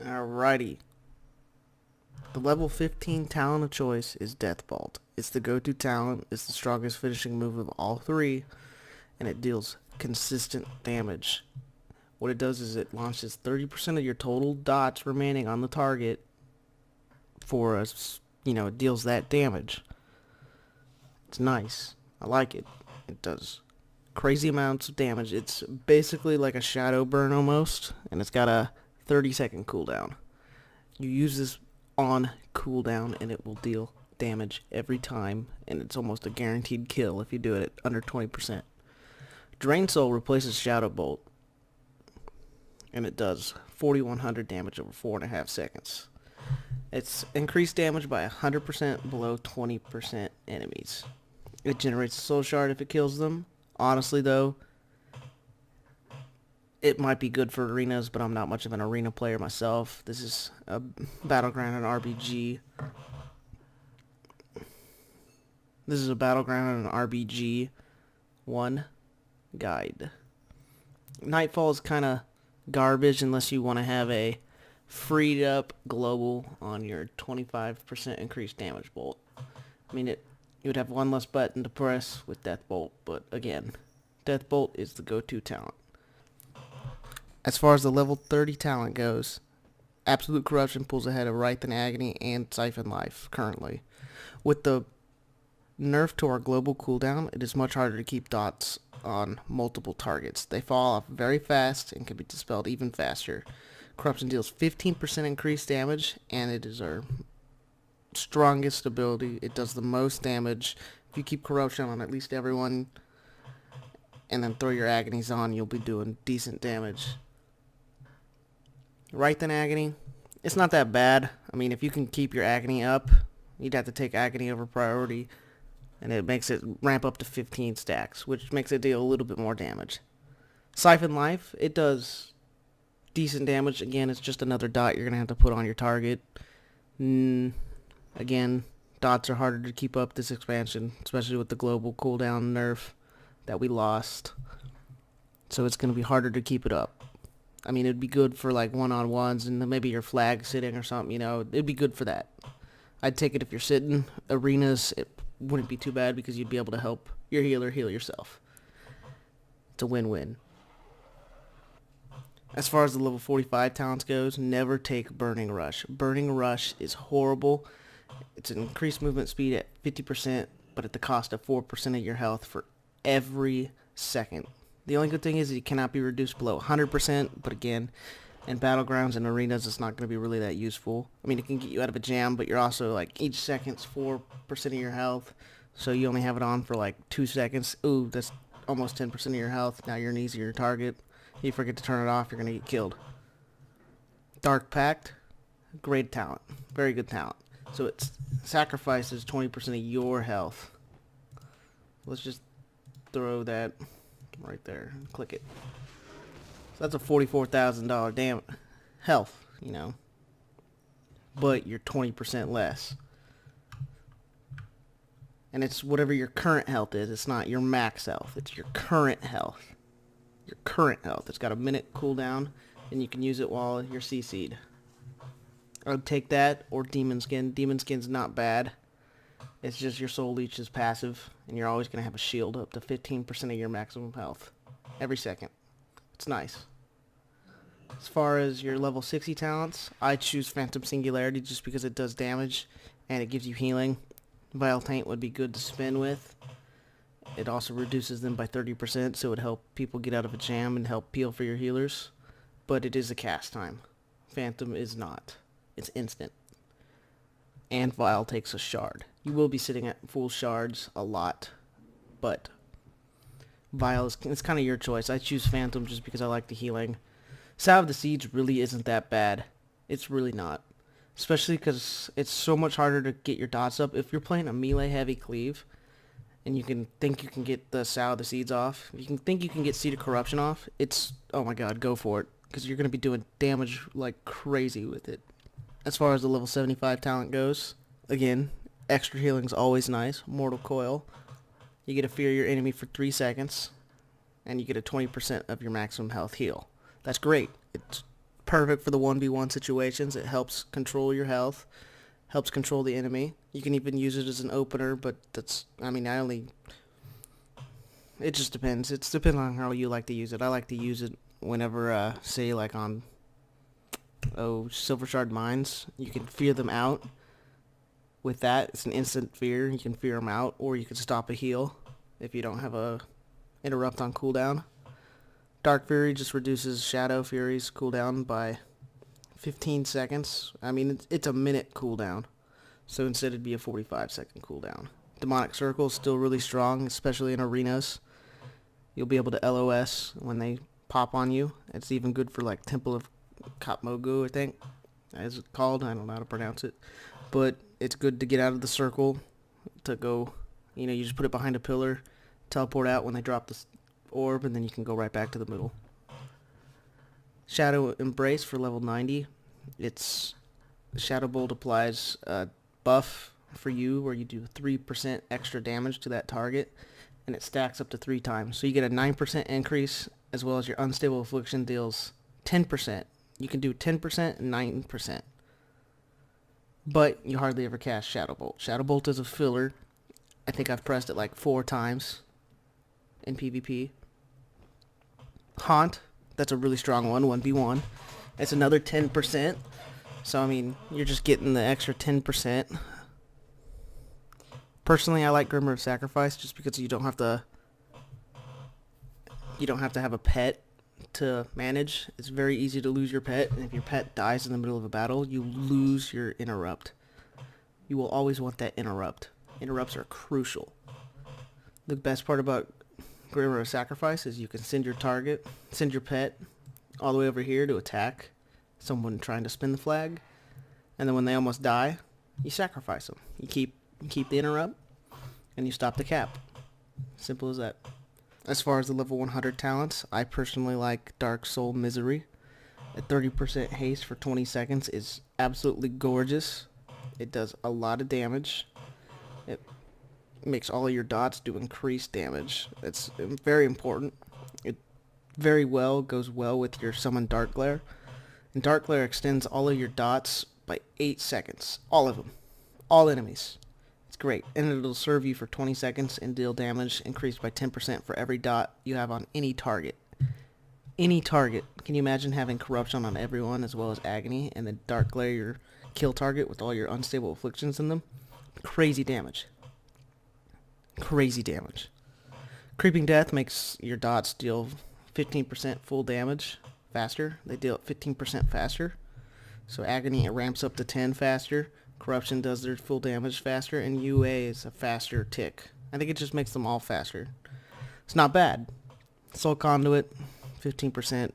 Alrighty. The level 15 talent of choice is Deathbolt. It's the go-to talent, it's the strongest finishing move of all three, and it deals consistent damage. What it does is it launches 30% of your total dots remaining on the target for us, it deals that damage. It's nice. I like it. It does crazy amounts of damage. It's basically like a shadow burn almost, and it's got a 30-second cooldown. You use this on cooldown and it will deal damage every time, and it's almost a guaranteed kill if you do it at under 20%. Drain Soul replaces Shadow Bolt, and it does 4100 damage over 4.5 seconds. It's increased damage by 100% below 20% enemies. It generates a soul shard if it kills them. Honestly though, it might be good for arenas, but I'm not much of an arena player myself. This is a battleground and RPG. This is a battleground and RPG 1 guide. Nightfall is kind of garbage unless you want to have a freed up global on your 25% increased damage bolt. I mean, you would have one less button to press with Deathbolt, but again, Deathbolt is the go-to talent. As far as the level 30 talent goes, Absolute Corruption pulls ahead of Wraith and Agony and Siphon Life currently. With the nerf to our global cooldown, it is much harder to keep dots on multiple targets. They fall off very fast and can be dispelled even faster. Corruption deals 15% increased damage, and it is our strongest ability. It does the most damage. If you keep Corruption on at least everyone and then throw your Agonies on, you'll be doing decent damage. Wraith and Agony, it's not that bad. I mean, if you can keep your Agony up, you'd have to take Agony over priority, and it makes it ramp up to 15 stacks, which makes it deal a little bit more damage. Siphon Life, it does decent damage. Again, it's just another dot you're going to have to put on your target. Again, dots are harder to keep up this expansion, especially with the global cooldown nerf that we lost. So it's going to be harder to keep it up. I mean, it'd be good for like one-on-ones and then maybe your flag sitting or something, it'd be good for that. I'd take it if you're sitting. Arenas, it wouldn't be too bad because you'd be able to help your healer heal yourself. It's a win-win. As far as the level 45 talents goes, never take Burning Rush. Burning Rush is horrible. It's an increased movement speed at 50%, but at the cost of 4% of your health for every second. The only good thing is it cannot be reduced below 100%, but again, in battlegrounds and arenas, it's not going to be really that useful. I mean, it can get you out of a jam, but you're also, like, each second's 4% of your health, so you only have it on for, like, 2 seconds. Ooh, that's almost 10% of your health. Now you're an easier target. If you forget to turn it off, you're going to get killed. Dark Pact, great talent. Very good talent. So it sacrifices 20% of your health. Let's just throw that right there. Click it. So that's a $44,000 health, But you're 20% less. And it's whatever your current health is. It's not your max health. It's your current health. Your current health. It's got a minute cooldown, and you can use it while you're CC'd. I would take that or Demon Skin. Demon Skin's not bad. It's just your Soul Leech is passive, and you're always going to have a shield up to 15% of your maximum health every second. It's nice. As far as your level 60 talents, I choose Phantom Singularity just because it does damage, and it gives you healing. Vile Taint would be good to spin with. It also reduces them by 30%, so it would help people get out of a jam and help peel for your healers. But it is a cast time. Phantom is not. It's instant. And Vile takes a shard. You will be sitting at full shards a lot, but Vile it's kind of your choice. I choose Phantom just because I like the healing. Salve the Siege really isn't that bad. It's really not. Especially because it's so much harder to get your dots up. If you're playing a melee heavy cleave, and you can think you can get the Salve the Seeds off, you can think you can get Seed of Corruption off, it's, oh my god, go for it. Because you're going to be doing damage like crazy with it. As far as the level 75 talent goes, again, extra healing is always nice. Mortal Coil. You get to fear your enemy for 3 seconds, and you get a 20% of your maximum health heal. That's great. It's perfect for the 1v1 situations. It helps control your health, helps control the enemy. You can even use it as an opener, but that's, I mean, it just depends. It depends on how you like to use it. I like to use it whenever, say, like on, Silver Shard Mines. You can fear them out. With that, it's an instant fear. You can fear them out, or you can stop a heal if you don't have a interrupt on cooldown. Dark Fury just reduces Shadow Fury's cooldown by 15 seconds. I mean, it's a minute cooldown, so instead it'd be a 45-second cooldown. Demonic Circle is still really strong, especially in arenas. You'll be able to LOS when they pop on you. It's even good for like Temple of Katmogu, I think, as it's called. I don't know how to pronounce it. But it's good to get out of the circle, to go, you just put it behind a pillar, teleport out when they drop the orb, and then you can go right back to the middle. Shadow Embrace for level 90. It's Shadow Bolt applies a buff for you where you do 3% extra damage to that target, and it stacks up to 3 times. So you get a 9% increase, as well as your Unstable Affliction deals 10%. You can do 10% and 9%. But you hardly ever cast Shadow Bolt. Shadow Bolt is a filler. I think I've pressed it like 4 times in PvP. Haunt, that's a really strong one, 1v1. It's another 10%. So, I mean, you're just getting the extra 10%. Personally, I like Grimmer of Sacrifice just because you don't have to have a pet to manage. It's very easy to lose your pet, and if your pet dies in the middle of a battle, you lose your interrupt. You will always want that interrupt. Interrupts are crucial. The best part about Grimmer of Sacrifice is you can send your pet all the way over here to attack someone trying to spin the flag, and then when they almost die, you sacrifice them. You keep the interrupt, and you stop the cap. Simple as that. As far as the level 100 talents, I personally like Dark Soul Misery. At 30% haste for 20 seconds is absolutely gorgeous. It does a lot of damage. It makes all of your dots do increased damage. It's very important. It very well goes well with your Summon Dark Glare. And Dark Glare extends all of your dots by 8 seconds. All of them. All enemies. Great, and it'll serve you for 20 seconds and deal damage increased by 10% for every dot you have on any target. Any target. Can you imagine having Corruption on everyone as well as Agony, and then Dark Glare your kill target with all your Unstable Afflictions in them? Crazy damage. Crazy damage. Creeping Death makes your dots deal 15% full damage faster. They deal it 15% faster. So Agony, it ramps up to 10 faster. Corruption does their full damage faster, and UA is a faster tick. I think it just makes them all faster. It's not bad. Soul Conduit, 15%.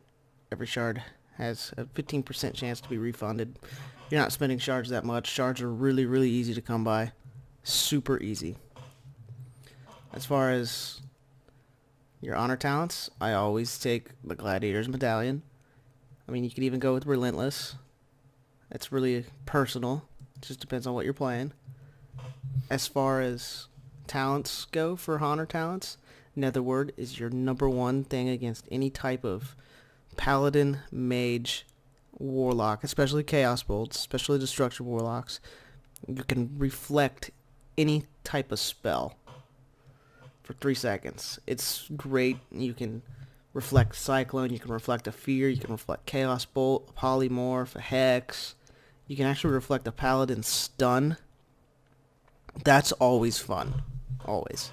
Every shard has a 15% chance to be refunded. You're not spending shards that much. Shards are really, really easy to come by. Super easy. As far as your honor talents, I always take the Gladiator's Medallion. I mean, you could even go with Relentless. It's really personal. Just depends on what you're playing. As far as talents go for honor talents, Netherward is your #1 thing against any type of Paladin, Mage, Warlock, especially Chaos Bolts, especially Destruction Warlocks. You can reflect any type of spell for 3 seconds. It's great. You can reflect Cyclone, you can reflect a Fear, you can reflect Chaos Bolt, a Polymorph, a Hex. You can actually reflect a Paladin Stun. That's always fun. Always.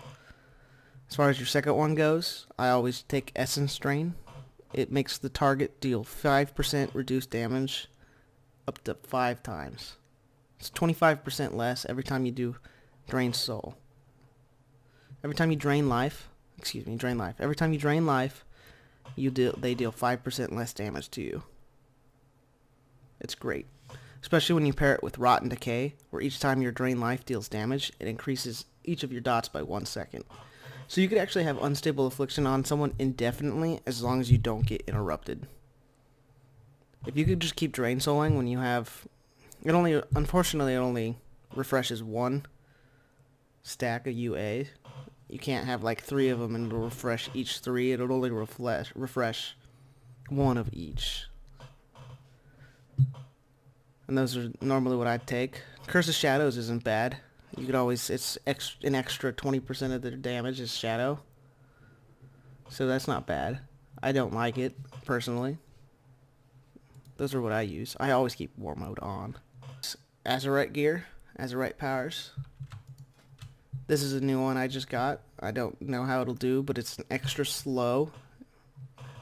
As far as your second one goes, I always take Essence Drain. It makes the target deal 5% reduced damage up to 5 times. It's 25% less every time you do Drain Soul. Every time you drain life, Every time you drain life, they deal 5% less damage to you. It's great. Especially when you pair it with Rot and Decay, where each time your drain life deals damage, it increases each of your dots by 1 second. So you could actually have Unstable Affliction on someone indefinitely as long as you don't get interrupted. If you could just keep Drain Souling when you have... Unfortunately, it only refreshes 1 stack of UA. You can't have like 3 of them and it'll refresh each 3. It'll only refresh 1 of each. and those are normally what I'd take. Curse of Shadows isn't bad. You could always, an extra 20% of their damage is shadow. So that's not bad. I don't like it, personally. Those are what I use. I always keep war mode on. Azurite gear, Azurite powers. This is a new one I just got. I don't know how it'll do, but it's an extra slow.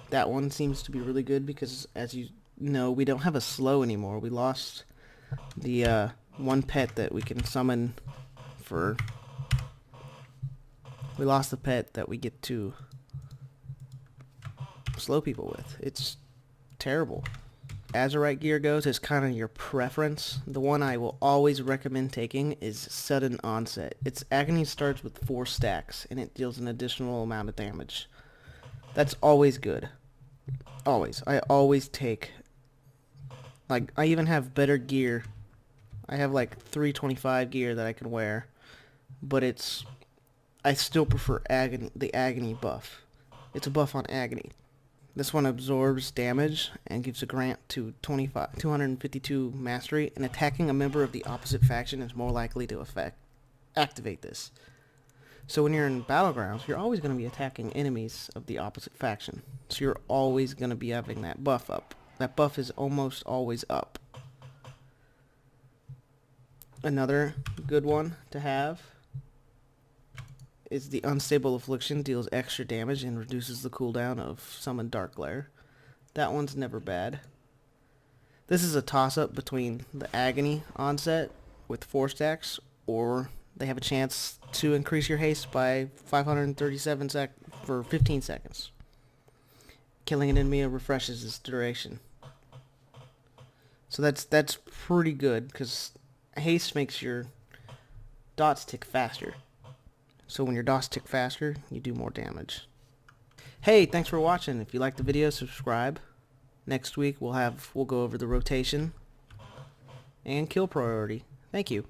That one seems to be really good because, as you know, we don't have a slow anymore. We lost the one pet that we can summon for... We lost the pet that we get to slow people with. It's terrible. Azurite gear goes, it's kind of your preference. The one I will always recommend taking is Sudden Onset. Its agony starts with 4 stacks, and it deals an additional amount of damage. That's always good. Always. I always take... Like, I even have better gear. I have like 325 gear that I can wear. But it's... I still prefer agony, the agony buff. It's a buff on agony. This one absorbs damage and gives a grant to 252 mastery, and attacking a member of the opposite faction is more likely to activate this. So when you're in Battlegrounds, you're always going to be attacking enemies of the opposite faction. So you're always going to be having that buff up. That buff is almost always up. Another good one to have is the Unstable Affliction. Deals extra damage and reduces the cooldown of Summon Dark Glare. That one's never bad. This is a toss-up between the Agony Onset with 4 stacks, or they have a chance to increase your haste by 537 for 15 seconds. Killing an enemy refreshes its duration. So that's pretty good, because haste makes your dots tick faster. So when your dots tick faster, you do more damage. Hey, thanks for watching. If you like the video, subscribe. Next week we'll go over the rotation and kill priority. Thank you.